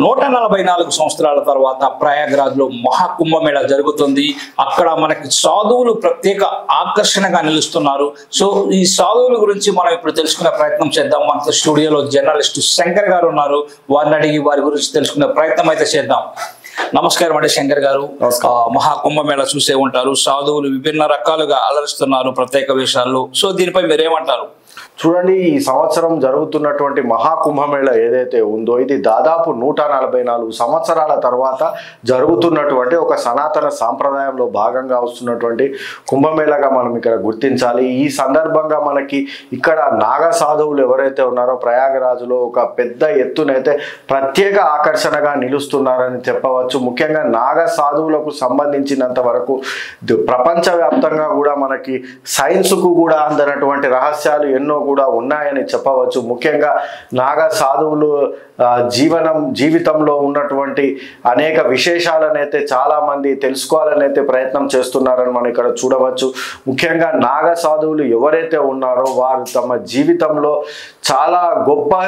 144 సంవత్సరాల తర్వాత ప్రయాగ్రాజ్లో మహాకుంభమేళా జరుగుతుంది. అక్కడ మనకి సాధువులు ప్రత్యేక ఆకర్షణగా నిలుస్తున్నారు. సో ఈ సాధువుల గురించి మనం ఇప్పుడు తెలుసుకునే ప్రయత్నం చేద్దాం. మనతో స్టూడియోలో జర్నలిస్ట్ శంకర్ గారు ఉన్నారు. వారిని అడిగి వారి గురించి తెలుసుకునే ప్రయత్నం అయితే చేద్దాం. నమస్కారం అండి శంకర్ గారు. మహాకుంభమేళా చూసే ఉంటారు. సాధువులు విభిన్న రకాలుగా అలరిస్తున్నారు ప్రత్యేక వేషాల్లో. సో దీనిపై మీరేమంటారు? చూడండి, ఈ సంవత్సరం జరుగుతున్నటువంటి మహాకుంభమేళ ఏదైతే ఉందో ఇది దాదాపు 144 సంవత్సరాల తర్వాత జరుగుతున్నటువంటి ఒక సనాతన సాంప్రదాయంలో భాగంగా వస్తున్నటువంటి కుంభమేళగా మనం ఇక్కడ గుర్తించాలి. ఈ సందర్భంగా మనకి ఇక్కడ నాగ సాధువులు ఎవరైతే ఉన్నారో ప్రయాగరాజులో ఒక పెద్ద ఎత్తునైతే ప్రత్యేక ఆకర్షణగా నిలుస్తున్నారని చెప్పవచ్చు. ముఖ్యంగా నాగ సాధువులకు సంబంధించినంత వరకు ప్రపంచవ్యాప్తంగా కూడా మనకి సైన్స్కు కూడా అందనటువంటి రహస్యాలు ఎన్నో కూడా ఉన్నాయని చెప్పవచ్చు. ముఖ్యంగా నాగ సాధువులు జీవితంలో ఉన్నటువంటి అనేక విశేషాలనైతే చాలా మంది తెలుసుకోవాలనైతే ప్రయత్నం చేస్తున్నారని మనం ఇక్కడ చూడవచ్చు. ముఖ్యంగా నాగ సాధువులు ఎవరైతే ఉన్నారో వారు తమ జీవితంలో చాలా గొప్ప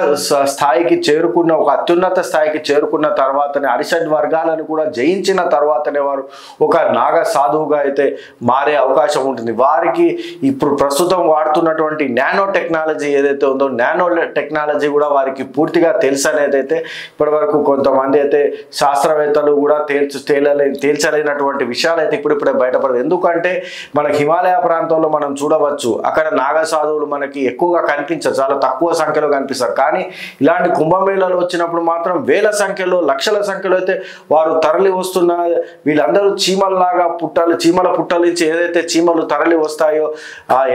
స్థాయికి చేరుకున్న ఒక అత్యున్నత స్థాయికి చేరుకున్న తర్వాతనే అరిషడ్ వర్గాలను కూడా జయించిన తర్వాతనే వారు ఒక నాగ సాధువుగా అయితే మారే అవకాశం ఉంటుంది. వారికి ఇప్పుడు ప్రస్తుతం వాడుతున్నటువంటి నానో టెక్నాలజీ ఏదైతే ఉందో నానో టెక్నాలజీ కూడా వారికి పూర్తిగా తెలుసు అనేది అయితే ఇప్పటి వరకు కొంతమంది అయితే శాస్త్రవేత్తలు కూడా తేల్చలేనటువంటి విషయాలు అయితే ఇప్పుడిప్పుడే బయటపడదు. ఎందుకంటే మనకి హిమాలయ ప్రాంతంలో మనం చూడవచ్చు, అక్కడ నాగ సాధువులు మనకి ఎక్కువగా కనిపించరు, చాలా తక్కువ సంఖ్యలో కనిపిస్తారు. కానీ ఇలాంటి కుంభమేళాలు వచ్చినప్పుడు మాత్రం వేల సంఖ్యలో లక్షల సంఖ్యలో అయితే వారు తరలి వస్తున్న వీళ్ళందరూ చీమల పుట్టల నుంచి ఏదైతే చీమలు తరలి వస్తాయో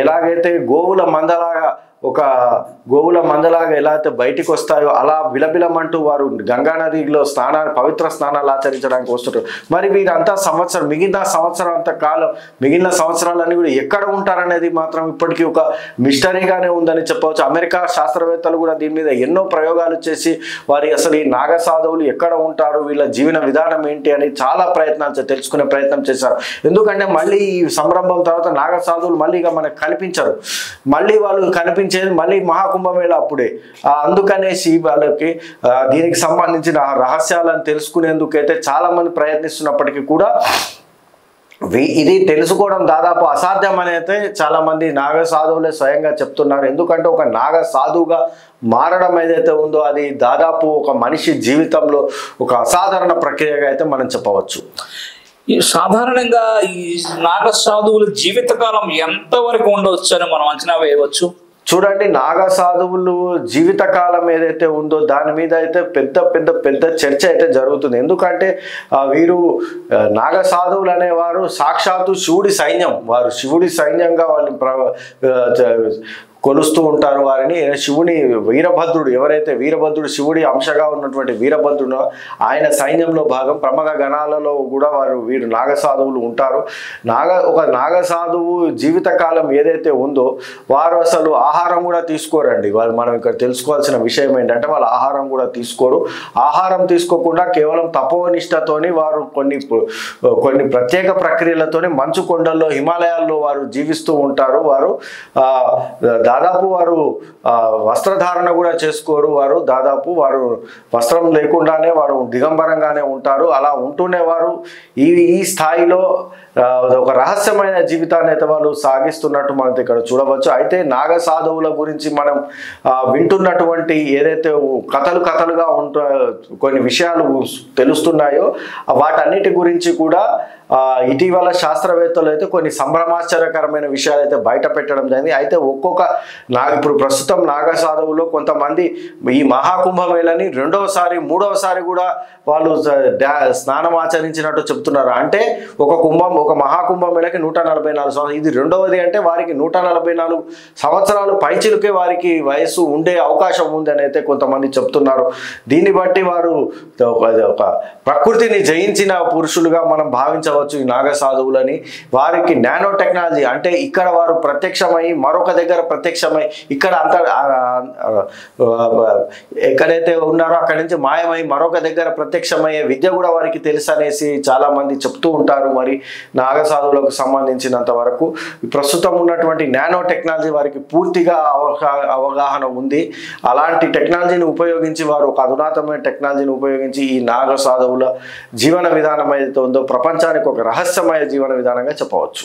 ఎలాగైతే గోవుల మందలాగా ఎలా అయితే బయటికి వస్తాయో అలా బిలబిలమంటూ వారు గంగా నదిలో పవిత్ర స్నానాలు ఆచరించడానికి వస్తుంటారు. మరి వీరంతా మిగిలిన సంవత్సరాలన్నీ కూడా ఎక్కడ ఉంటారనేది మాత్రం ఇప్పటికీ ఒక మిస్టరీగానే ఉందని చెప్పవచ్చు. అమెరికా శాస్త్రవేత్తలు కూడా దీని మీద ఎన్నో ప్రయోగాలు చేసి వారి అసలు ఈ నాగ సాధువులు ఎక్కడ ఉంటారు, వీళ్ళ జీవన విధానం ఏంటి అని చాలా తెలుసుకునే ప్రయత్నం చేశారు. ఎందుకంటే మళ్ళీ ఈ సంరంభం తర్వాత నాగ సాధువులు మళ్ళీ మనకు కనిపించరు. మళ్ళీ వాళ్ళు కనిపించేది మళ్ళీ మహాకుంభమేళా అప్పుడే. అందుకనేసి వాళ్ళకి దీనికి సంబంధించిన రహస్యాలను తెలుసుకునేందుకైతే చాలా మంది ప్రయత్నిస్తున్నప్పటికీ కూడా ఇది తెలుసుకోవడం దాదాపు అసాధ్యం అని అయితే చాలా మంది నాగ సాధువులే స్వయంగా చెప్తున్నారు. ఎందుకంటే ఒక నాగ సాధువుగా మారడం ఏదైతే ఉందో అది దాదాపు ఒక మనిషి జీవితంలో ఒక అసాధారణ ప్రక్రియగా అయితే మనం చెప్పవచ్చు. సాధారణంగా ఈ నాగ సాధువుల జీవితకాలం ఎంతవరకు ఉండవచ్చు అని మనం అంచనా వేయవచ్చు? చూడండి, నాగ సాధువులు జీవితకాలం ఏదైతే ఉందో దాని మీద అయితే పెద్ద చర్చ అయితే జరుగుతుంది. ఎందుకంటే వీరు నాగ సాధువులు అనేవారు సాక్షాత్తు శివుడి సైన్యం. వారు శివుడి సైన్యంగా వాళ్ళని కొలుస్తూ ఉంటారు. వారిని శివుని వీరభద్రుడు ఎవరైతే వీరభద్రుడు శివుడి అంశగా ఉన్నటువంటి వీరభద్రుడు ఆయన సైన్యంలో భాగం. ప్రమద గణాలలో కూడా వీరు నాగ సాధువులు ఉంటారు. ఒక నాగ సాధువు జీవితకాలం ఏదైతే ఉందో వారు అసలు ఆహారం కూడా తీసుకోరండి. మనం ఇక్కడ తెలుసుకోవాల్సిన విషయం ఏంటంటే వాళ్ళు ఆహారం కూడా తీసుకోరు. ఆహారం తీసుకోకుండా కేవలం తపోనిష్టతోని వారు కొన్ని ప్రత్యేక ప్రక్రియలతోని మంచు కొండల్లో హిమాలయాల్లో వారు జీవిస్తూ ఉంటారు. వారు దాదాపు వారు వస్త్రధారణ కూడా చేసుకోరు. వారు వస్త్రం లేకుండానే వారు దిగంబరంగానే ఉంటారు. అలా ఉంటూనే వారు ఈ స్థాయిలో ఒక రహస్యమైన జీవితాన్ని అయితే వాళ్ళు సాగిస్తున్నట్టు మనం ఇక్కడ చూడవచ్చు. అయితే నాగ సాధువుల గురించి మనం వింటున్నటువంటి ఏదైతే కథలుగా కొన్ని విషయాలు తెలుస్తున్నాయో వాటన్నిటి గురించి కూడా ఇటీవల శాస్త్రవేత్తలు అయితే కొన్ని సంభ్రమాశ్చర్యకరమైన విషయాలు అయితే బయట పెట్టడం జరిగింది. అయితే ఇప్పుడు ప్రస్తుతం నాగ సాధువులో కొంతమంది ఈ మహాకుంభమేళని రెండవసారి మూడవసారి కూడా వాళ్ళు స్నానం ఆచరించినట్టు చెప్తున్నారు. అంటే ఒక మహాకుంభమేళకి 144 సంవత్సరాలు, ఇది రెండవది. అంటే వారికి 144 సంవత్సరాలు పైచిలుకే వారికి వయస్సు ఉండే అవకాశం ఉందని అయితే కొంతమంది చెప్తున్నారు. దీన్ని బట్టి వారు ఒక ప్రకృతిని జయించిన పురుషులుగా మనం భావించవచ్చు ఈ నాగ సాధువులని. వారికి నానో టెక్నాలజీ అంటే ఇక్కడ వారు ప్రత్యక్షమై మరొక దగ్గర ప్రత్యక్ష ప్రత్యక్షమై ఇక్కడ అంత ఎక్కడైతే ఉన్నారో అక్కడి నుంచి మాయమై మరొక దగ్గర ప్రత్యక్షమయ్యే విద్య కూడా వారికి తెలుసు అనేసి చాలా మంది చెప్తూ ఉంటారు. మరి నాగసాధువులకు సంబంధించినంత వరకు ప్రస్తుతం ఉన్నటువంటి నానో టెక్నాలజీ వారికి పూర్తిగా అవగాహన ఉంది. అలాంటి టెక్నాలజీని ఉపయోగించి వారు ఒక అధునాతమైన టెక్నాలజీని ఉపయోగించి ఈ నాగసాధువుల జీవన విధానం ఏదైతే ఉందో ప్రపంచానికి ఒక రహస్యమయ జీవన విధానంగా చెప్పవచ్చు.